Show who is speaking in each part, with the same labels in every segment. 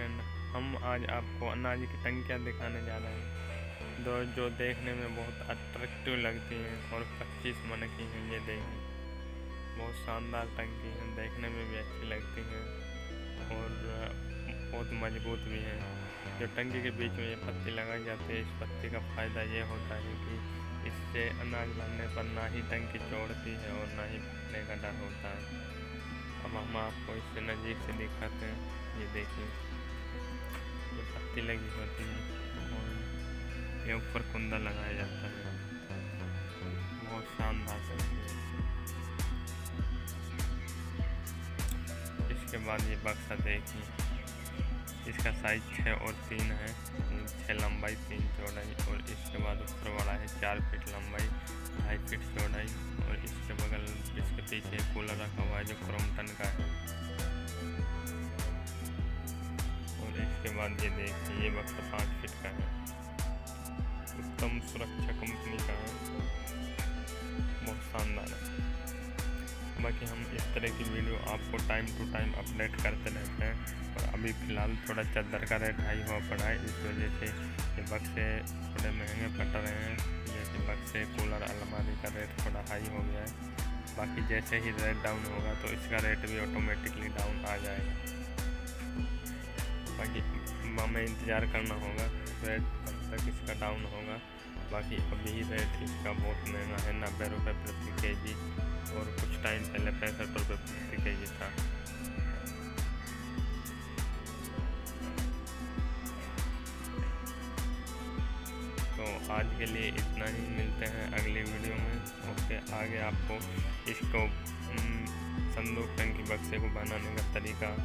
Speaker 1: Friend, हम आज आपको अनाज की टंकियाँ दिखाने जा रहे हैं जो देखने में बहुत अट्रैक्टिव लगती हैं और 25 मन की हैं। ये देखिए, बहुत शानदार टंकी हैं, देखने में भी अच्छी लगती हैं और बहुत मजबूत भी हैं। जो टंकी के बीच में ये पत्ती लगाई जाती है, इस पत्ती का फ़ायदा ये होता है कि इससे अनाज भरने पर ना ही टंकी चौड़ती है और ना ही फटने का डर होता है। अब हम आपको इससे नज़दीक से दिखाते हैं। ये देखिए, ये पत्ती लगी होती है और ये ऊपर कुंदा लगाया जाता है। बहुत शानदार टंकी है। इसके बाद ये बक्सा देखिए, इसका साइज 6 और 3 है। 6 लंबाई 3 चौड़ाई और इसके बाद ऊपर वाला है 4 फीट लंबाई 2.5 फीट चौड़ाई और इसके बगल इसके पीछे कूलर रखा हुआ है जो क्रोमटन का है। और इसके बाद ये देखिए, ये बक्सा 5 फीट का है, उत्तम सुरक्षा कंपनी का है, बहुत शानदार है। बाकी हम इस तरह की वीडियो आपको टाइम टू टाइम अपडेट करते रहते हैं। और अभी फ़िलहाल थोड़ा चादर का रेट हाई हुआ पड़ा है, इस वजह से ये बक्से थोड़े महंगे पड़ रहे हैं। जैसे बक्से, कूलर, अलमारी का रेट थोड़ा हाई हो गया है। बाकी जैसे ही रेट डाउन होगा तो इसका रेट भी ऑटोमेटिकली डाउन आ जाएगा। बाकी हमें इंतज़ार करना होगा रेट कब तक इसका डाउन होगा। बाकी अभी रेट इसका बहुत महंगा है, 90 रुपये प्रति केजी और कुछ टाइम पहले 65 रुपये प्रति केजी था। तो आज के लिए इतना ही, मिलते हैं अगली वीडियो में। ओके, आगे आपको इसको संदूक टंकी बक्से को बनाने का तरीका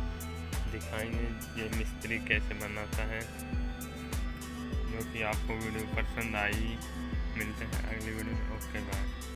Speaker 1: दिखाएंगे, ये मिस्त्री कैसे बनाता है, जो कि आपको वीडियो पसंद आई। मिलते हैं अगली वीडियो में। Okay, bye.